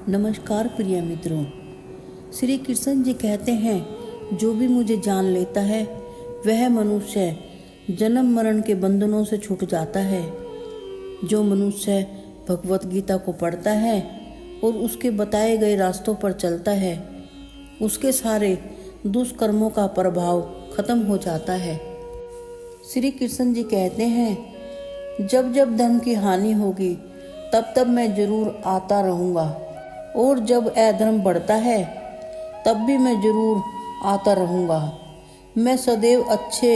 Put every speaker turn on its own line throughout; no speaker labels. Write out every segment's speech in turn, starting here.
नमस्कार प्रिय मित्रों। श्री कृष्ण जी कहते हैं, जो भी मुझे जान लेता है वह मनुष्य जन्म मरण के बंधनों से छूट जाता है। जो मनुष्य भगवत गीता को पढ़ता है और उसके बताए गए रास्तों पर चलता है, उसके सारे दुष्कर्मों का प्रभाव खत्म हो जाता है। श्री कृष्ण जी कहते हैं, जब जब धर्म की हानि होगी तब तब मैं जरूर आता रहूँगा, और जब अधर्म बढ़ता है तब भी मैं जरूर आता रहूँगा। मैं सदैव अच्छे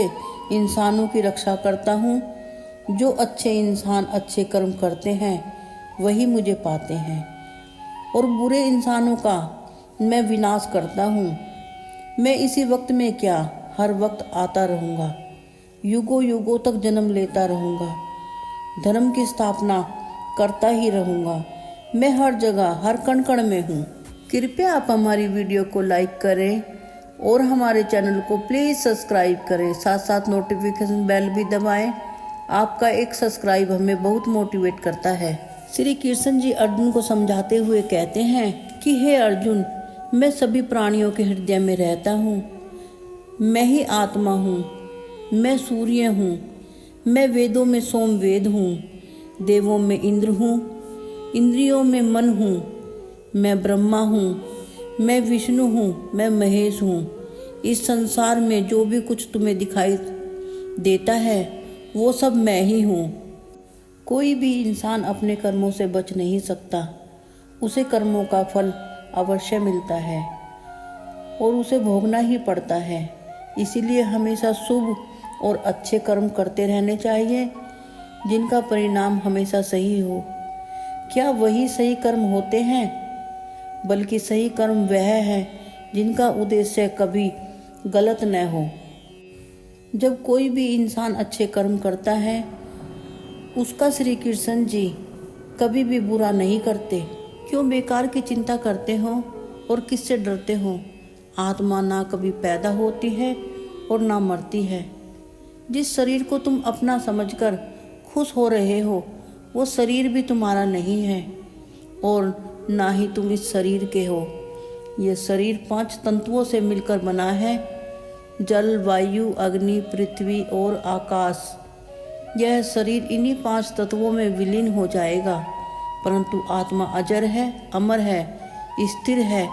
इंसानों की रक्षा करता हूँ। जो अच्छे इंसान अच्छे कर्म करते हैं वही मुझे पाते हैं, और बुरे इंसानों का मैं विनाश करता हूँ। मैं इसी वक्त में क्या, हर वक्त आता रहूँगा, युगों युगों तक जन्म लेता रहूँगा, धर्म की स्थापना करता ही रहूँगा। मैं हर जगह हर कण कण में हूँ। कृपया आप हमारी वीडियो को लाइक करें और हमारे चैनल को प्लीज़ सब्सक्राइब करें, साथ साथ नोटिफिकेशन बेल भी दबाएं। आपका एक सब्सक्राइब हमें बहुत मोटिवेट करता है। श्री कृष्ण जी अर्जुन को समझाते हुए कहते हैं कि हे अर्जुन, मैं सभी प्राणियों के हृदय में रहता हूँ। मैं ही आत्मा हूँ, मैं सूर्य हूँ, मैं वेदों में सोम वेद हूँ, देवों में इंद्र हूँ, इंद्रियों में मन हूँ, मैं ब्रह्मा हूँ, मैं विष्णु हूँ, मैं महेश हूँ। इस संसार में जो भी कुछ तुम्हें दिखाई देता है वो सब मैं ही हूँ। कोई भी इंसान अपने कर्मों से बच नहीं सकता। उसे कर्मों का फल अवश्य मिलता है और उसे भोगना ही पड़ता है। इसीलिए हमेशा शुभ और अच्छे कर्म करते रहने चाहिए, जिनका परिणाम हमेशा सही हो। क्या वही सही कर्म होते हैं? बल्कि सही कर्म वह है जिनका उद्देश्य कभी गलत न हो। जब कोई भी इंसान अच्छे कर्म करता है, उसका श्री कृष्ण जी कभी भी बुरा नहीं करते। क्यों बेकार की चिंता करते हो और किससे डरते हो? आत्मा ना कभी पैदा होती है और ना मरती है। जिस शरीर को तुम अपना समझकर खुश हो रहे हो, वो शरीर भी तुम्हारा नहीं है और ना ही तुम इस शरीर के हो। यह शरीर 5 तंतुओं से मिलकर बना है, जल, वायु, अग्नि, पृथ्वी और आकाश। यह शरीर इन्हीं 5 तत्वों में विलीन हो जाएगा, परंतु आत्मा अजर है, अमर है, स्थिर है।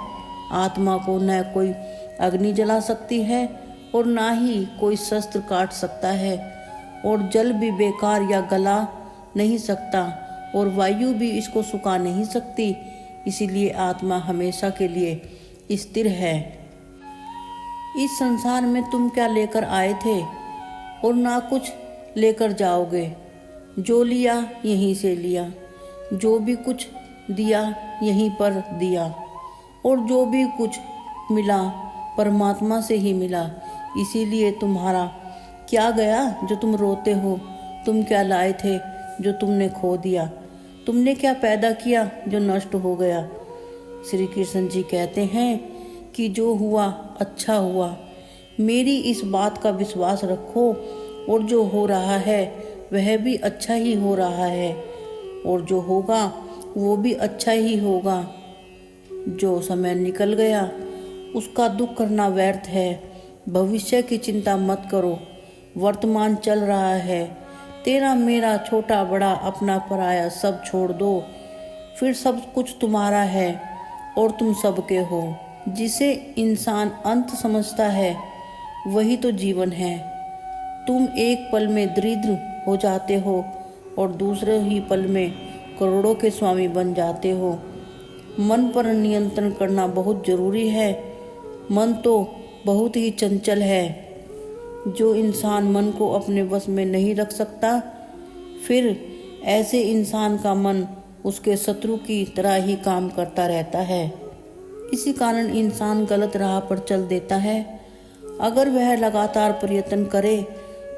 आत्मा को न कोई अग्नि जला सकती है और ना ही कोई शस्त्र काट सकता है, और जल भी बेकार या गला नहीं सकता, और वायु भी इसको सुखा नहीं सकती। इसीलिए आत्मा हमेशा के लिए स्थिर है। इस संसार में तुम क्या लेकर आए थे और ना कुछ लेकर जाओगे। जो लिया यहीं से लिया, जो भी कुछ दिया यहीं पर दिया, और जो भी कुछ मिला परमात्मा से ही मिला। इसीलिए तुम्हारा क्या गया जो तुम रोते हो? तुम क्या लाए थे जो तुमने खो दिया? तुमने क्या पैदा किया जो नष्ट हो गया? श्री कृष्ण जी कहते हैं कि जो हुआ अच्छा हुआ। मेरी इस बात का विश्वास रखो, और जो हो रहा है वह भी अच्छा ही हो रहा है, और जो होगा वो भी अच्छा ही होगा। जो समय निकल गया उसका दुख करना व्यर्थ है। भविष्य की चिंता मत करो, वर्तमान चल रहा है। तेरा मेरा छोटा बड़ा अपना पराया सब छोड़ दो, फिर सब कुछ तुम्हारा है और तुम सबके हो। जिसे इंसान अंत समझता है वही तो जीवन है। तुम एक पल में दरिद्र हो जाते हो और दूसरे ही पल में करोड़ों के स्वामी बन जाते हो। मन पर नियंत्रण करना बहुत जरूरी है। मन तो बहुत ही चंचल है। जो इंसान मन को अपने वश में नहीं रख सकता, फिर ऐसे इंसान का मन उसके शत्रु की तरह ही काम करता रहता है। इसी कारण इंसान गलत राह पर चल देता है। अगर वह लगातार प्रयत्न करे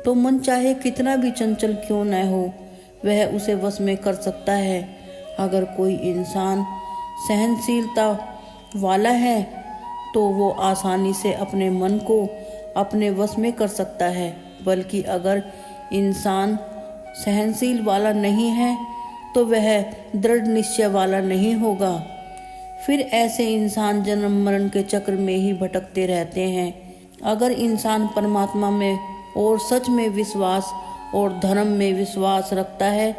तो मन चाहे कितना भी चंचल क्यों न हो, वह उसे वश में कर सकता है। अगर कोई इंसान सहनशीलता वाला है तो वो आसानी से अपने मन को अपने वश में कर सकता है। बल्कि अगर इंसान सहनशील वाला नहीं है तो वह दृढ़ निश्चय वाला नहीं होगा। फिर ऐसे इंसान जन्म मरण के चक्र में ही भटकते रहते हैं। अगर इंसान परमात्मा में और सच में विश्वास और धर्म में विश्वास रखता है,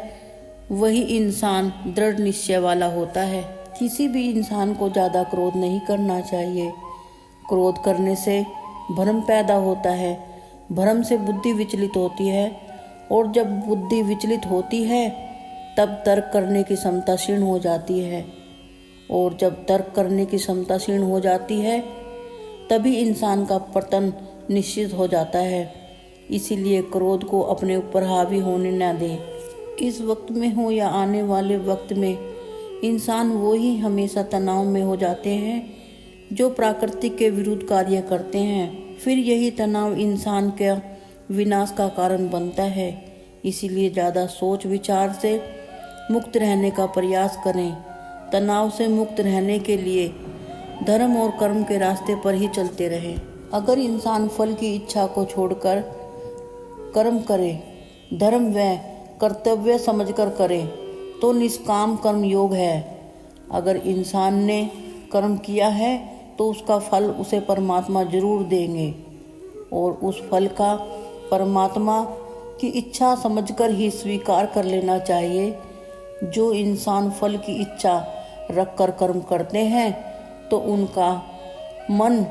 वही इंसान दृढ़ निश्चय वाला होता है। किसी भी इंसान को ज़्यादा क्रोध नहीं करना चाहिए। क्रोध करने से भ्रम पैदा होता है, भ्रम से बुद्धि विचलित होती है, और जब बुद्धि विचलित होती है तब तर्क करने की क्षमता क्षीण हो जाती है, और जब तर्क करने की क्षमता क्षीण हो जाती है तभी इंसान का पतन निश्चित हो जाता है। इसीलिए क्रोध को अपने ऊपर हावी होने न दें। इस वक्त में हो या आने वाले वक्त में इंसान वो ही हमेशा तनाव में हो जाते हैं जो प्रकृति के विरुद्ध कार्य करते हैं। फिर यही तनाव इंसान के विनाश का कारण बनता है। इसीलिए ज़्यादा सोच विचार से मुक्त रहने का प्रयास करें। तनाव से मुक्त रहने के लिए धर्म और कर्म के रास्ते पर ही चलते रहें। अगर इंसान फल की इच्छा को छोड़कर कर्म करे, धर्म व कर्तव्य समझकर करे, तो निष्काम कर्म योग है। अगर इंसान ने कर्म किया है तो उसका फल उसे परमात्मा जरूर देंगे, और उस फल का परमात्मा की इच्छा समझकर ही स्वीकार कर लेना चाहिए। जो इंसान फल की इच्छा रखकर कर्म करते हैं तो उनका मन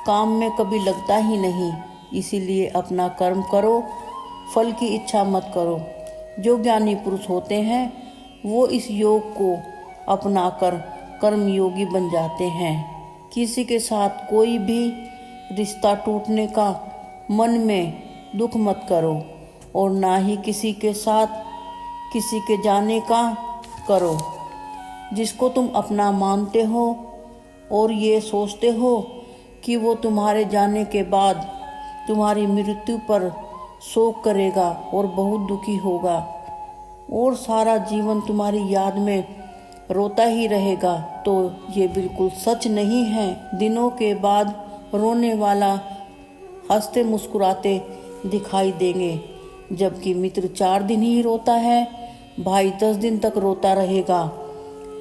काम में कभी लगता ही नहीं। इसीलिए अपना कर्म करो, फल की इच्छा मत करो। जो ज्ञानी पुरुष होते हैं वो इस योग को अपनाकर कर्म योगी बन जाते हैं। किसी के साथ कोई भी रिश्ता टूटने का मन में दुख मत करो, और ना ही किसी के साथ किसी के जाने का करो। जिसको तुम अपना मानते हो और ये सोचते हो कि वो तुम्हारे जाने के बाद तुम्हारी मृत्यु पर शोक करेगा और बहुत दुखी होगा और सारा जीवन तुम्हारी याद में रोता ही रहेगा, तो ये बिल्कुल सच नहीं है। दिनों के बाद रोने वाला हंसते मुस्कुराते दिखाई देंगे, जबकि मित्र 4 दिन ही रोता है, भाई 10 दिन तक रोता रहेगा,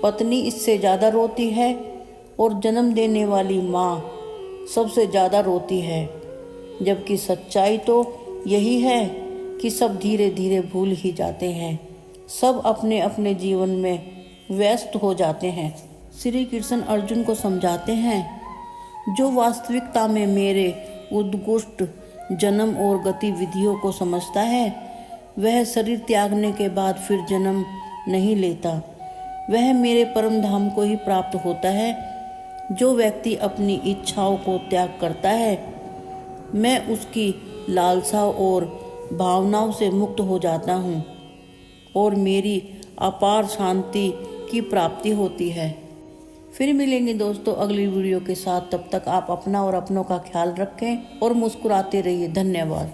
पत्नी इससे ज़्यादा रोती है, और जन्म देने वाली माँ सबसे ज़्यादा रोती है। जबकि सच्चाई तो यही है कि सब धीरे धीरे भूल ही जाते हैं, सब अपने अपने जीवन में व्यस्त हो जाते हैं। श्री कृष्ण अर्जुन को समझाते हैं, जो वास्तविकता में मेरे उद्कृष्ट जन्म और गतिविधियों को समझता है, वह शरीर त्यागने के बाद फिर जन्म नहीं लेता, वह मेरे परम धाम को ही प्राप्त होता है। जो व्यक्ति अपनी इच्छाओं को त्याग करता है, मैं उसकी लालसाओं और भावनाओं से मुक्त हो जाता हूँ और मेरी अपार शांति की प्राप्ति होती है। फिर मिलेंगे दोस्तों अगली वीडियो के साथ। तब तक आप अपना और अपनों का ख्याल रखें और मुस्कुराते रहिए। धन्यवाद।